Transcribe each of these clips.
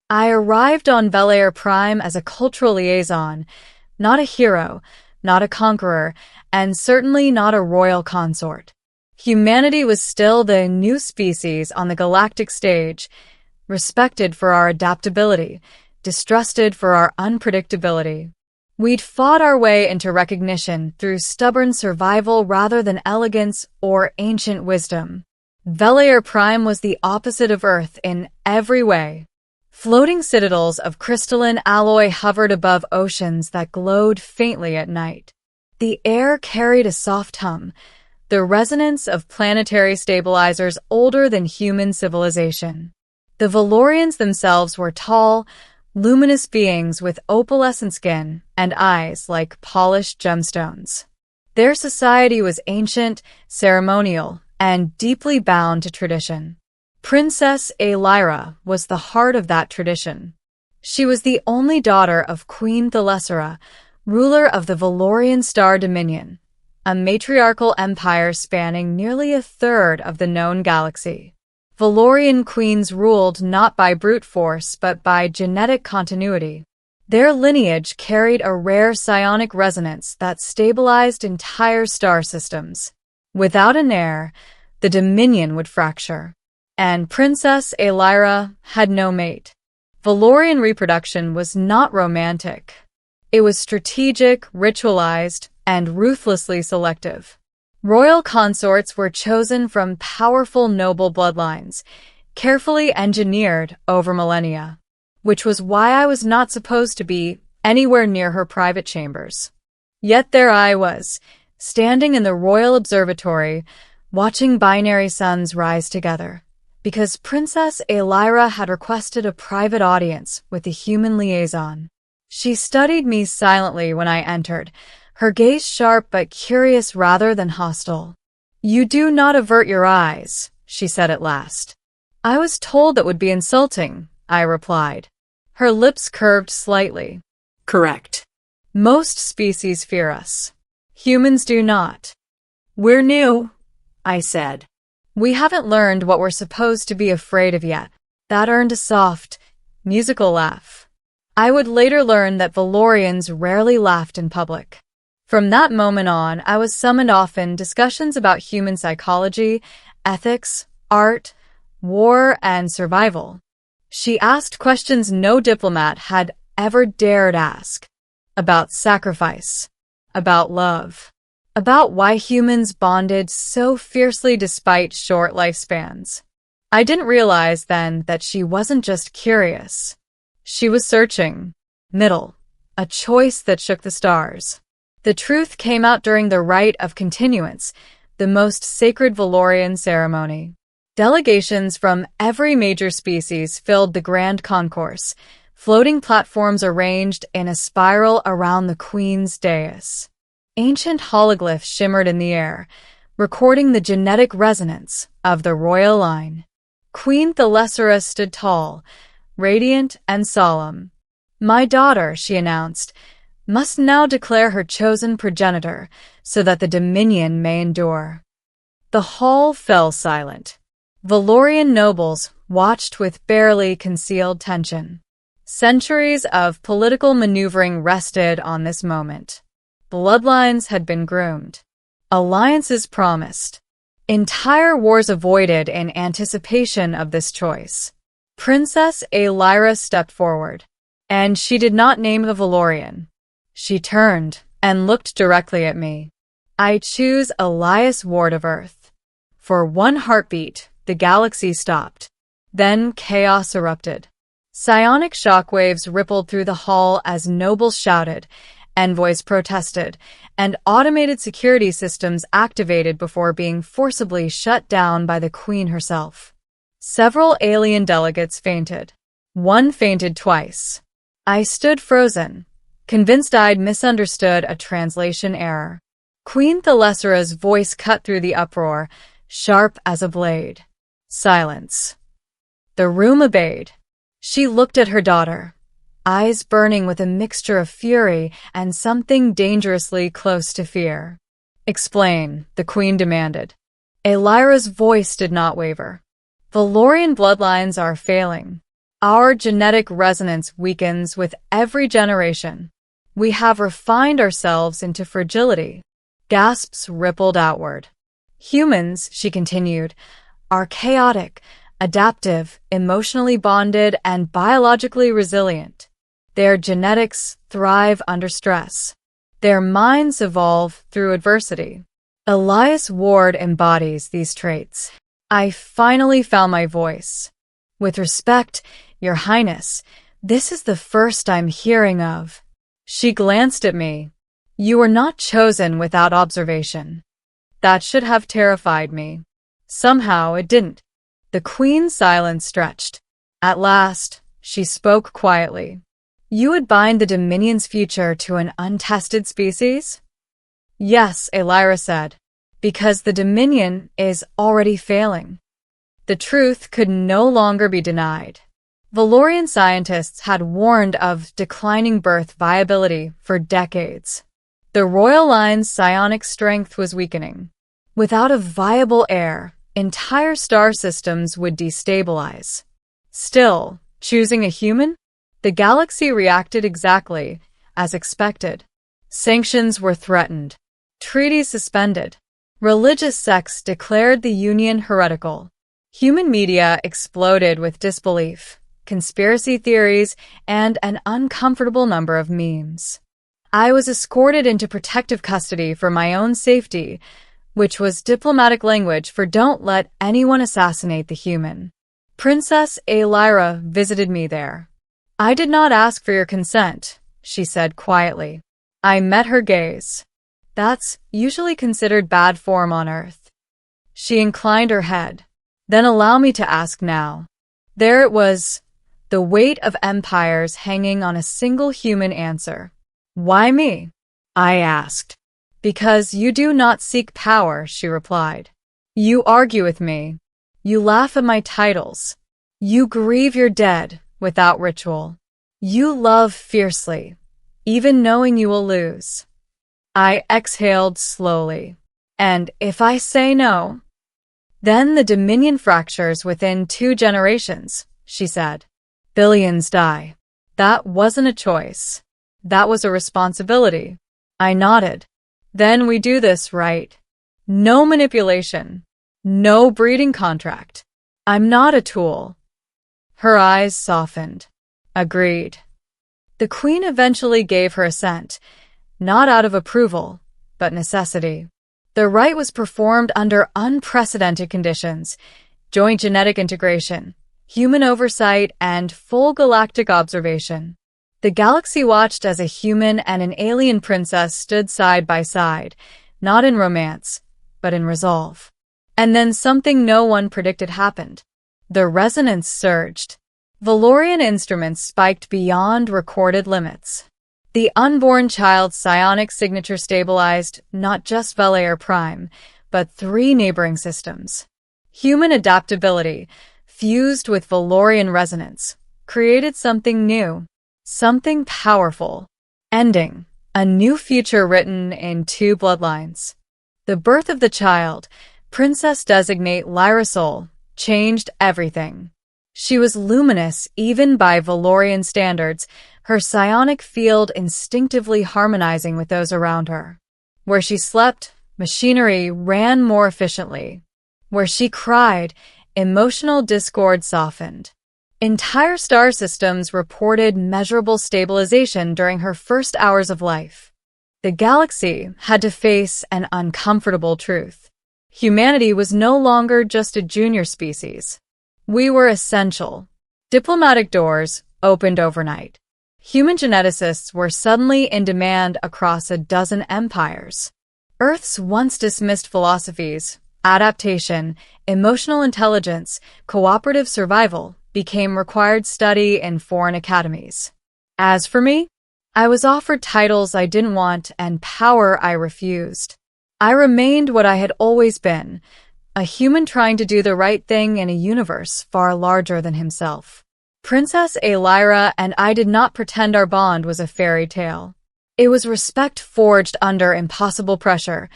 I arrived on Bel-Air Prime as a cultural liaison, not a hero, not a conqueror, and certainly not a royal consort. Humanity was still the new species on the galactic stage, respected for our adaptability, distrusted for our unpredictability. We'd fought our way into recognition through stubborn survival rather than elegance or ancient wisdom. Bel-Air Prime was the opposite of Earth in every way. Floating citadels of crystalline alloy hovered above oceans that glowed faintly at night. The air carried a soft hum, the resonance of planetary stabilizers older than human civilization. The Valorians themselves were tall, luminous beings with opalescent skin and eyes like polished gemstones. Their society was ancient, ceremonial, and deeply bound to tradition. Princess Illyria was the heart of that tradition. She was the only daughter of Queen Thalessera, ruler of the Valorian Star Dominion, a matriarchal empire spanning nearly a third of the known galaxy. Valorian queens ruled not by brute force but by genetic continuity. Their lineage carried a rare psionic resonance that stabilized entire star systems. Without an heir, the Dominion would fracture. And Princess Illyria had no mate. Valorian reproduction was not romantic. It was strategic, ritualized, and ruthlessly selective. Royal consorts were chosen from powerful noble bloodlines, carefully engineered over millennia, which was why I was not supposed to be anywhere near her private chambers. Yet there I was, standing in the royal observatory, watching binary suns rise together. Because Princess Illyria had requested a private audience with the human liaison. She studied me silently when I entered, her gaze sharp but curious rather than hostile. "You do not avert your eyes," she said at last. "I was told that would be insulting," I replied. Her lips curved slightly. "Correct. Most species fear us. Humans do not." "We're new," I said. "We haven't learned what we're supposed to be afraid of yet." That earned a soft, musical laugh. I would later learn that Valorians rarely laughed in public. From that moment on, I was summoned often discussions about human psychology, ethics, art, war, and survival. She asked questions no diplomat had ever dared ask. About sacrifice, about love, about why humans bonded so fiercely despite short lifespans. I didn't realize then that she wasn't just curious. She was searching. Middle, a choice that shook the stars. The truth came out during the Rite of Continuance, the most sacred Valorian ceremony. Delegations from every major species filled the grand concourse, floating platforms arranged in a spiral around the Queen's dais. Ancient hologlyphs shimmered in the air, recording the genetic resonance of the royal line. Queen Thalessera stood tall, radiant and solemn. "My daughter," she announced, "must now declare her chosen progenitor so that the Dominion may endure." The hall fell silent. Valorian nobles watched with barely concealed tension. Centuries of political maneuvering rested on this moment. Bloodlines had been groomed. Alliances promised. Entire wars avoided in anticipation of this choice. Princess Illyria stepped forward, and she did not name the Valorian. She turned and looked directly at me. "I choose Elias Ward of Earth." For one heartbeat, the galaxy stopped. Then chaos erupted. Psionic shockwaves rippled through the hall as nobles shouted, envoys protested, and automated security systems activated before being forcibly shut down by the Queen herself. Several alien delegates fainted. One fainted twice. I stood frozen, convinced I'd misunderstood a translation error. Queen Thalessera's voice cut through the uproar, sharp as a blade. Silence. The room obeyed. She looked at her daughter, eyes burning with a mixture of fury and something dangerously close to fear. "Explain," the Queen demanded. Illyria's voice did not waver. "Valorian bloodlines are failing. Our genetic resonance weakens with every generation. We have refined ourselves into fragility. Gasps rippled outward. Humans, she continued, are chaotic, adaptive, emotionally bonded, and biologically resilient. Their genetics thrive under stress. Their minds evolve through adversity. Elias Ward embodies these traits. I finally found my voice. With respect, Your Highness, this is the first I'm hearing of. She glanced at me. You were not chosen without observation. That should have terrified me. Somehow it didn't. The Queen's silence stretched. At last, she spoke quietly. You would bind the Dominion's future to an untested species? Yes, Illyria said, because the Dominion is already failing. The truth could no longer be denied. Valorian scientists had warned of declining birth viability for decades. The royal line's psionic strength was weakening. Without a viable heir, entire star systems would destabilize. Still, choosing a human? The galaxy reacted exactly as expected. Sanctions were threatened. Treaties suspended. Religious sects declared the union heretical. Human media exploded with disbelief, conspiracy theories, and an uncomfortable number of memes. I was escorted into protective custody for my own safety, which was diplomatic language for don't let anyone assassinate the human. Princess Illyria visited me there. I did not ask for your consent, she said quietly. I met her gaze. That's usually considered bad form on Earth. She inclined her head. Then allow me to ask now. There it was, the weight of empires hanging on a single human answer. Why me? I asked. Because you do not seek power, she replied. You argue with me. You laugh at my titles. You grieve your dead without ritual. You love fiercely, even knowing you will lose. I exhaled slowly. And if I say no? Then the Dominion fractures within 2 generations, she said. Billions die. That wasn't a choice. That was a responsibility. I nodded. Then we do this right. No manipulation. No breeding contract. I'm not a tool. Her eyes softened. Agreed. The Queen eventually gave her assent, not out of approval, but necessity. The rite was performed under unprecedented conditions: joint genetic integration, human oversight, and full galactic observation. The galaxy watched as a human and an alien princess stood side by side, not in romance, but in resolve. And then something no one predicted happened. The resonance surged. Valorian instruments spiked beyond recorded limits. The unborn child's psionic signature stabilized not just Valere Prime, but 3 neighboring systems. Human adaptability, fused with Valorian resonance, created something new, something powerful. Ending, a new future written in 2 bloodlines. The birth of the child, Princess Designate Lyrasol, changed everything. She was luminous even by Valorian standards, her psionic field instinctively harmonizing with those around her. Where she slept, machinery ran more efficiently. Where she cried, emotional discord softened. Entire star systems reported measurable stabilization during her first hours of life. The galaxy had to face an uncomfortable truth. Humanity was no longer just a junior species. We were essential. Diplomatic doors opened overnight. Human geneticists were suddenly in demand across a dozen empires. Earth's once dismissed philosophies, adaptation, emotional intelligence, cooperative survival, became required study in foreign academies. As for me, I was offered titles I didn't want and power I refused. I remained what I had always been, a human trying to do the right thing in a universe far larger than himself. Princess Illyria and I did not pretend our bond was a fairy tale. It was respect forged under impossible pressure,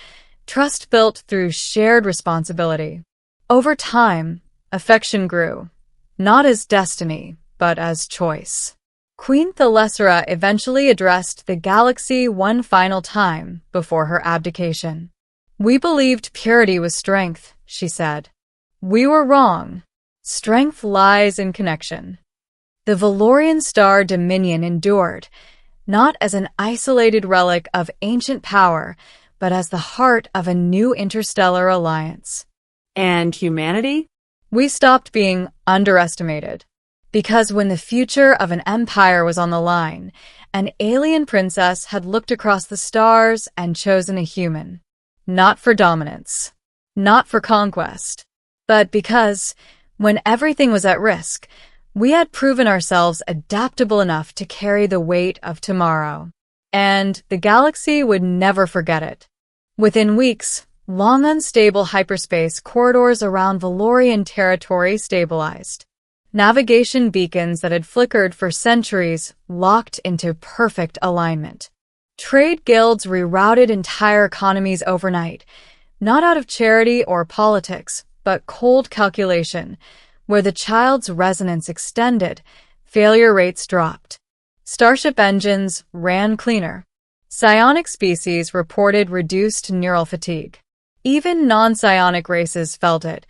trust built through shared responsibility. Over time, affection grew, not as destiny, but as choice. Queen Thalessera eventually addressed the galaxy one final time before her abdication. "We believed purity was strength," she said. "We were wrong. Strength lies in connection." The Valorian star Dominion endured, not as an isolated relic of ancient power, but as the heart of a new interstellar alliance. And humanity? We stopped being underestimated. Because when the future of an empire was on the line, an alien princess had looked across the stars and chosen a human. Not for dominance, not for conquest, but because, when everything was at risk, we had proven ourselves adaptable enough to carry the weight of tomorrow. And the galaxy would never forget it. Within weeks, long unstable hyperspace corridors around Valorian territory stabilized. Navigation beacons that had flickered for centuries locked into perfect alignment. Trade guilds rerouted entire economies overnight, not out of charity or politics, but cold calculation. Where the child's resonance extended, failure rates dropped. Starship engines ran cleaner. Psionic species reported reduced neural fatigue. Even non-psionic races felt it.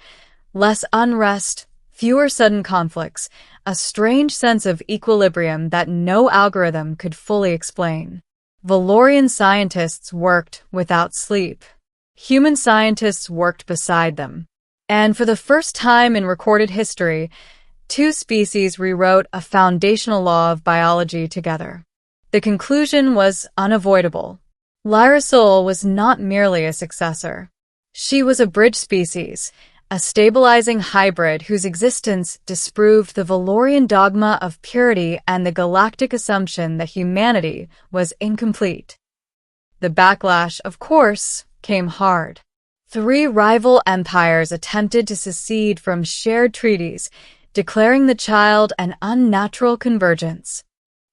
Less unrest, fewer sudden conflicts, a strange sense of equilibrium that no algorithm could fully explain. Valorian scientists worked without sleep. Human scientists worked beside them. And for the first time in recorded history, two species rewrote a foundational law of biology together. The conclusion was unavoidable. Lyra Sol was not merely a successor. She was a bridge species, a stabilizing hybrid whose existence disproved the Valorian dogma of purity and the galactic assumption that humanity was incomplete. The backlash, of course, came hard. 3 rival empires attempted to secede from shared treaties, declaring the child an unnatural convergence.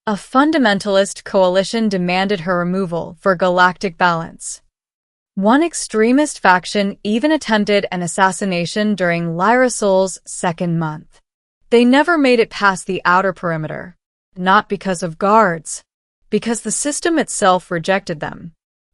A fundamentalist coalition demanded her removal for galactic balance. One extremist faction even attempted an assassination during Lyra Sol's 2nd month. They never made it past the outer perimeter, not because of guards, because the system itself rejected them.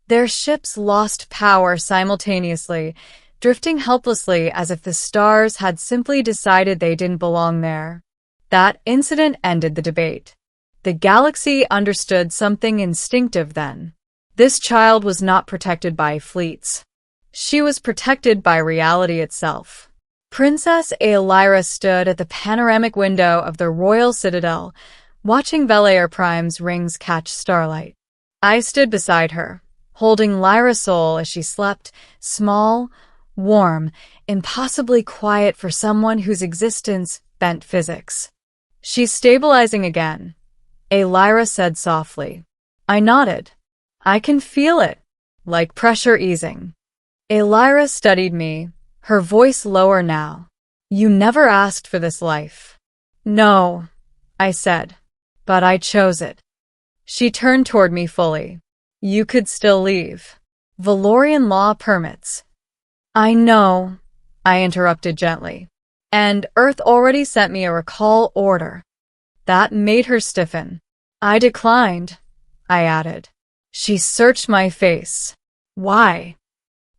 Their ships lost power simultaneously, drifting helplessly as if the stars had simply decided they didn't belong there. That incident ended the debate. The galaxy understood something instinctive then. This child was not protected by fleets. She was protected by reality itself. Princess Illyria stood at the panoramic window of the royal citadel, watching Velair Prime's rings catch starlight. I stood beside her, holding Lyra Sol as she slept, small, warm, impossibly quiet for someone whose existence bent physics. "She's stabilizing again," Illyria said softly. I nodded. "I can feel it, like pressure easing." Illyria studied me, her voice lower now. "You never asked for this life." "No," I said, "but I chose it." She turned toward me fully. "You could still leave. Valorian law permits." "I know," I interrupted gently. "And Earth already sent me a recall order." That made her stiffen. "I declined," I added. She searched my face. "Why?"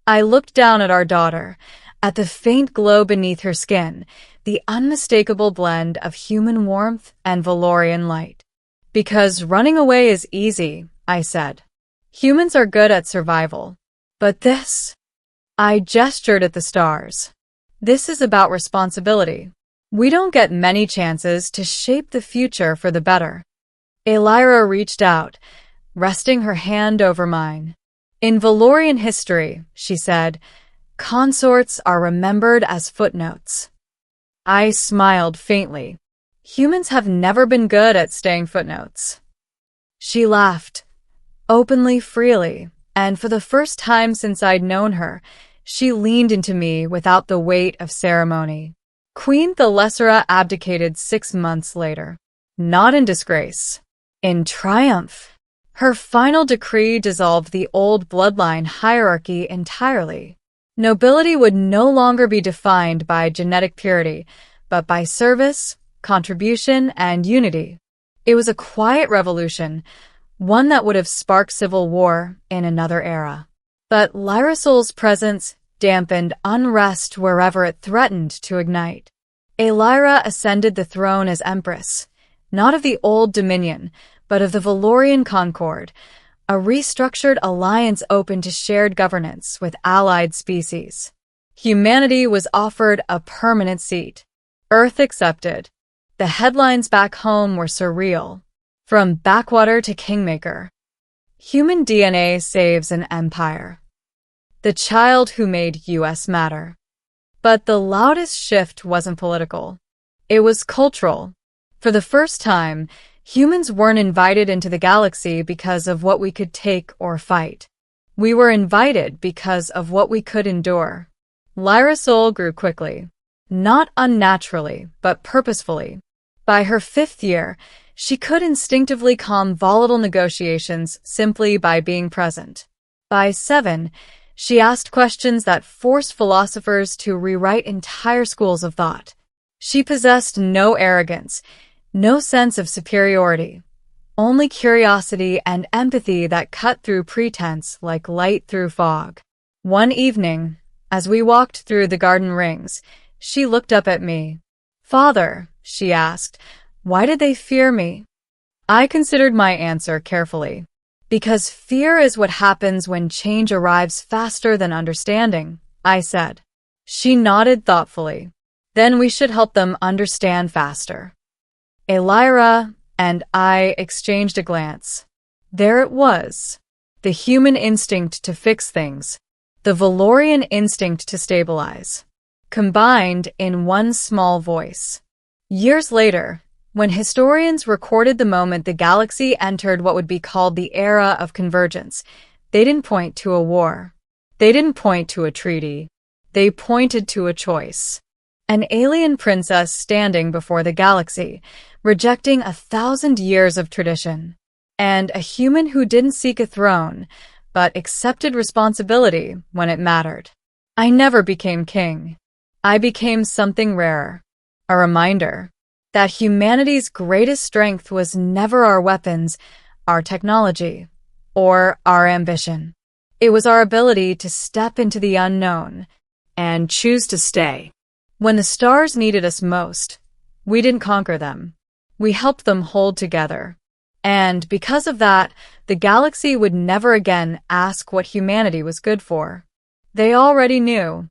I looked down at our daughter, at the faint glow beneath her skin, the unmistakable blend of human warmth and Valorian light. "Because running away is easy," I said. "Humans are good at survival. But this..." I gestured at the stars. "This is about responsibility. We don't get many chances to shape the future for the better." Illyria reached out, resting her hand over mine. "In Valorian history," she said, "consorts are remembered as footnotes." I smiled faintly. Humans have never been good at staying footnotes. She laughed, openly, freely, and for the first time since I'd known her, she leaned into me without the weight of ceremony. Queen Thalessera abdicated 6 months later. Not in disgrace. In triumph. Her final decree dissolved the old bloodline hierarchy entirely. Nobility would no longer be defined by genetic purity, but by service, contribution, and unity. It was a quiet revolution, one that would have sparked civil war in another era. But Lyrasol's presence dampened unrest wherever it threatened to ignite. Lyra ascended the throne as empress, not of the old dominion, but of the Valorian Concord, a restructured alliance open to shared governance with allied species. Humanity was offered a permanent seat. Earth accepted. The headlines back home were surreal. From backwater to kingmaker. Human DNA saves an empire. The child who made US matter. But the loudest shift wasn't political. It was cultural. For the first time, humans weren't invited into the galaxy because of what we could take or fight. We were invited because of what we could endure. Lyrasol grew quickly. Not unnaturally, but purposefully. By her 5th year, she could instinctively calm volatile negotiations simply by being present. By 7, she asked questions that forced philosophers to rewrite entire schools of thought. She possessed no arrogance, no sense of superiority, only curiosity and empathy that cut through pretense like light through fog. One evening, as we walked through the garden rings, she looked up at me. "Father," she asked, "why did they fear me?" I considered my answer carefully. Because fear is what happens when change arrives faster than understanding, I said. She nodded thoughtfully. Then we should help them understand faster. Lyra and I exchanged a glance. There it was. The human instinct to fix things. The Valorian instinct to stabilize. Combined in one small voice. Years later, when historians recorded the moment the galaxy entered what would be called the era of convergence, they didn't point to a war. They didn't point to a treaty. They pointed to a choice. An alien princess standing before the galaxy, rejecting 1,000 years of tradition. And a human who didn't seek a throne, but accepted responsibility when it mattered. I never became king. I became something rarer. A reminder that humanity's greatest strength was never our weapons, our technology, or our ambition. It was our ability to step into the unknown and choose to stay. When the stars needed us most, we didn't conquer them. We helped them hold together. And because of that, the galaxy would never again ask what humanity was good for. They already knew.